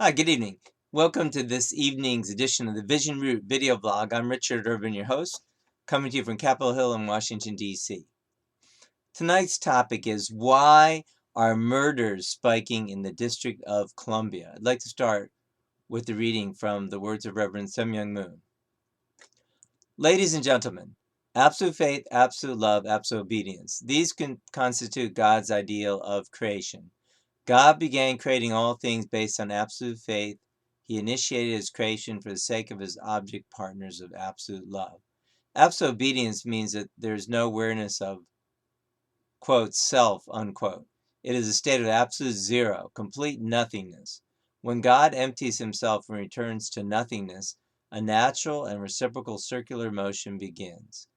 Hi, good evening. Welcome to this evening's edition of the Vision Root video blog. I'm Richard Urban, your host, coming to you from Capitol Hill in Washington, D.C. Tonight's topic is why are murders spiking in the District of Columbia? I'd like to start with the reading from the words of Reverend Sun Myung Moon. Ladies and gentlemen, absolute faith, absolute love, absolute obedience. These constitute God's ideal of creation. God began creating all things based on absolute faith. He initiated his creation for the sake of his object partners of absolute love. Absolute obedience means that there's no awareness of, quote, self, unquote. It is a state of absolute zero, complete nothingness. When God empties himself and returns to nothingness, a natural and reciprocal circular motion begins.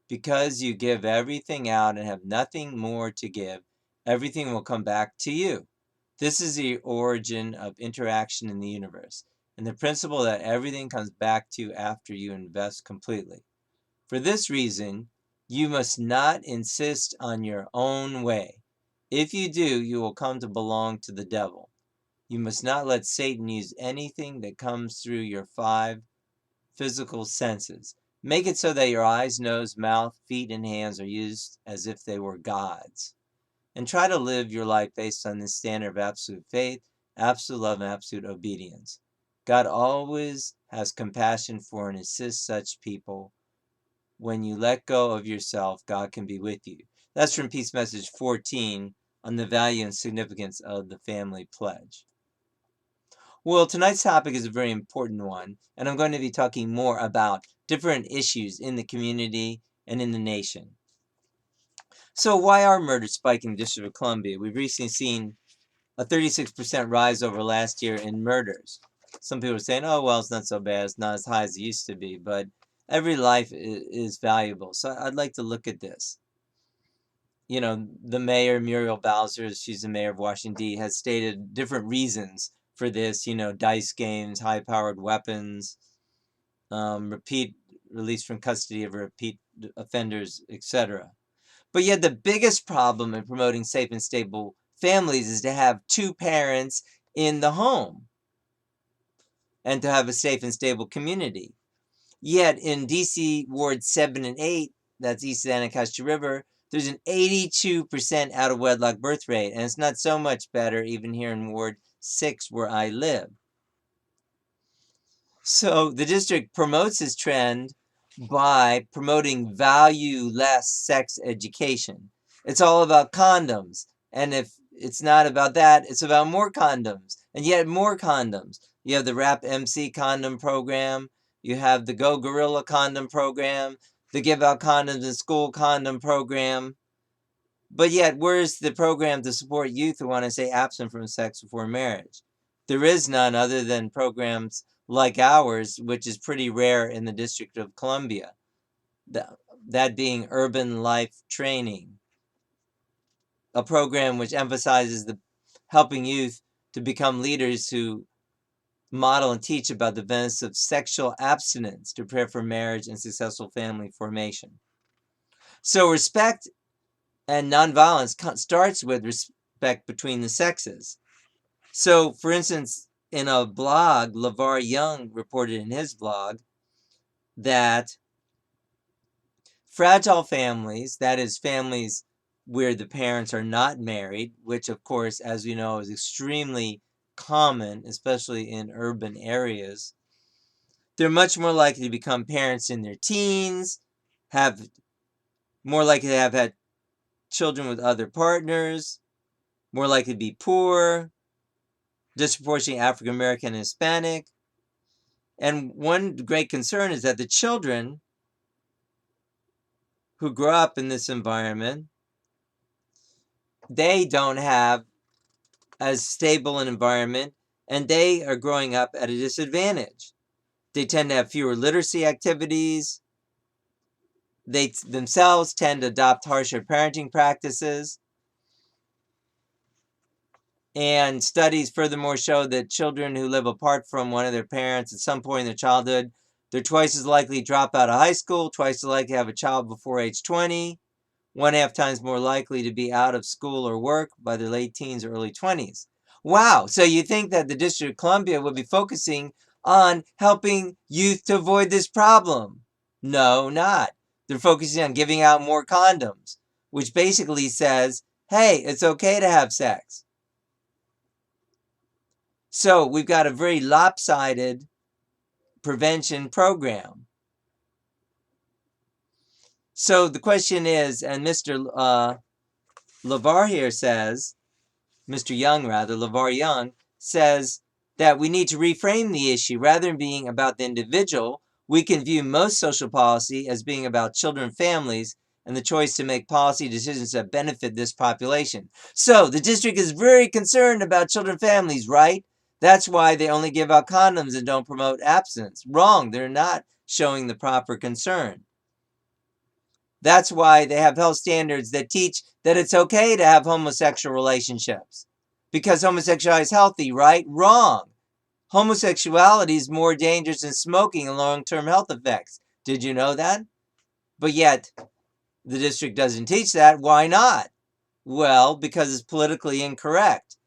Because you give everything out and have nothing more to give, everything will come back to you. This is the origin of interaction in the universe, and the principle that everything comes back to you after you invest completely. For this reason, you must not insist on your own way. If you do, you will come to belong to the devil. You must not let Satan use anything that comes through your five physical senses. Make it so that your eyes, nose, mouth, feet, and hands are used as if they were God's. And try to live your life based on this standard of absolute faith, absolute love, and absolute obedience. God always has compassion for and assists such people. When you let go of yourself, God can be with you. That's from Peace Message 14 on the value and significance of the family pledge. Well, tonight's topic is a very important one, and I'm going to be talking more about different issues in the community and in the nation. So why are murders spiking in the District of Columbia? We've recently seen a 36% rise over last year in murders. Some people are saying, oh, well, it's not so bad. It's not as high as it used to be, but every life is valuable. So I'd like to look at this. You know, the mayor, Muriel Bowser, she's the mayor of Washington, D.C., has stated different reasons for this, dice games, high-powered weapons, repeat release from custody of repeat offenders, etc. But yet the biggest problem in promoting safe and stable families is to have two parents in the home and to have a safe and stable community. Yet in DC Ward 7 and 8, that's east of the Anacostia River, there's an 82% out of wedlock birth rate. And it's not so much better even here in Ward 6 where I live. So the district promotes this trend by promoting value-less sex education. It's all about condoms. And if it's not about that, it's about more condoms. And yet more condoms. You have the Rap MC condom program. You have the Go Gorilla condom program. The Give Out Condoms in School condom program. But yet, where's the program to support youth who want to stay absent from sex before marriage? There is none other than programs like ours, which is pretty rare in the District of Columbia. That being Urban Life Training, a program which emphasizes the helping youth to become leaders who model and teach about the benefits of sexual abstinence to prepare for marriage and successful family formation. So respect and nonviolence starts with respect between the sexes. So, for instance, in a blog, LeVar Young reported in his blog that fragile families, that is, families where the parents are not married, which, of course, as we know, is extremely common, especially in urban areas, they're much more likely to become parents in their teens, have more likely to have had children with other partners, more likely to be poor, disproportionately African American and Hispanic. And one great concern is that the children who grow up in this environment, they don't have as stable an environment, and they are growing up at a disadvantage. They tend to have fewer literacy activities. They themselves tend to adopt harsher parenting practices. And studies furthermore show that children who live apart from one of their parents at some point in their childhood, they're twice as likely to drop out of high school, twice as likely to have a child before age 20, 1.5 times more likely to be out of school or work by their late teens or early 20s. Wow, so you think that the District of Columbia would be focusing on helping youth to avoid this problem? No, not. They're focusing on giving out more condoms, which basically says, hey, it's okay to have sex. So we've got a very lopsided prevention program. So the question is, and Mr. LeVar here says, Mr. Young rather, LeVar Young, says that we need to reframe the issue. Rather than being about the individual, we can view most social policy as being about children and families and the choice to make policy decisions that benefit this population. So the district is very concerned about children and families, right? That's why they only give out condoms and don't promote abstinence. Wrong. They're not showing the proper concern. That's why they have health standards that teach that it's okay to have homosexual relationships because homosexuality is healthy, right? Wrong. Homosexuality is more dangerous than smoking and long-term health effects. Did you know that? But yet, the district doesn't teach that. Why not? Well, because it's politically incorrect,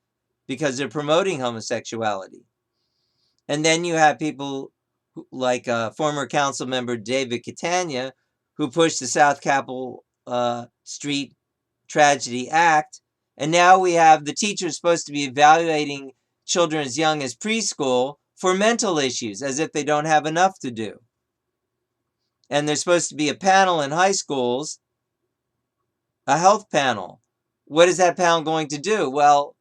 because they're promoting homosexuality. And then you have people like former council member David Catania, who pushed the South Capitol Street Tragedy Act. And now we have the teachers supposed to be evaluating children as young as preschool for mental issues, as if they don't have enough to do. And there's supposed to be a panel in high schools, a health panel. What is that panel going to do? Well,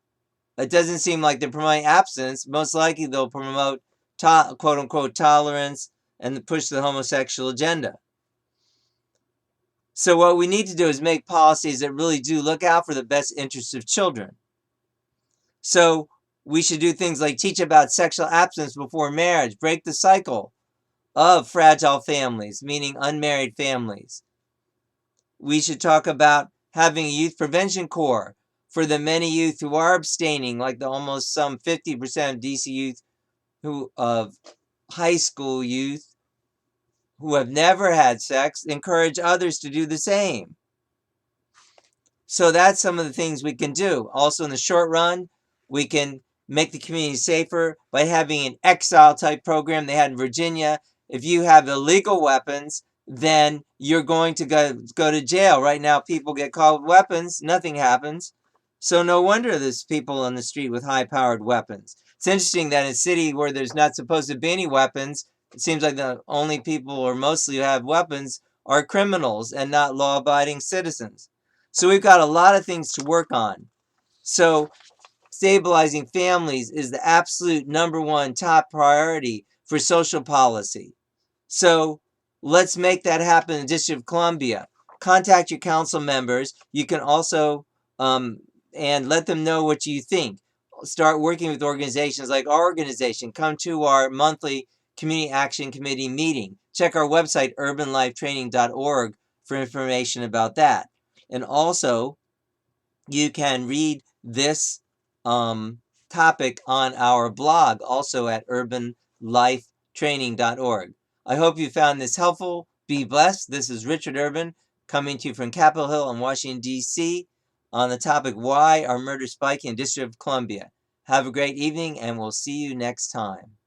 it doesn't seem like they're promoting abstinence. Most likely they'll promote quote-unquote tolerance and push the homosexual agenda. So what we need to do is make policies that really do look out for the best interests of children. So we should do things like teach about sexual abstinence before marriage, break the cycle of fragile families, meaning unmarried families. We should talk about having a youth prevention corps for the many youth who are abstaining, like the almost some 50% of DC youth of high school youth who have never had sex, encourage others to do the same. So that's some of the things we can do. Also in the short run, we can make the community safer by having an exile type program they had in Virginia. If you have illegal weapons, then you're going to go to jail. Right now, people get caught with weapons, nothing happens. So no wonder there's people on the street with high-powered weapons. It's interesting that in a city where there's not supposed to be any weapons, it seems like the only people, or mostly who have weapons, are criminals and not law-abiding citizens. So we've got a lot of things to work on. So stabilizing families is the absolute #1 top priority for social policy. So let's make that happen in the District of Columbia. Contact your council members. You can also and let them know what you think. Start working with organizations like our organization. Come to our monthly Community Action Committee meeting. Check our website, urbanlifetraining.org, for information about that. And also, you can read this topic on our blog, also at urbanlifetraining.org. I hope you found this helpful. Be blessed. This is Richard Urban coming to you from Capitol Hill in Washington, D.C. on the topic, Why Are Murders Spiking in the District of Columbia? Have a great evening, and we'll see you next time.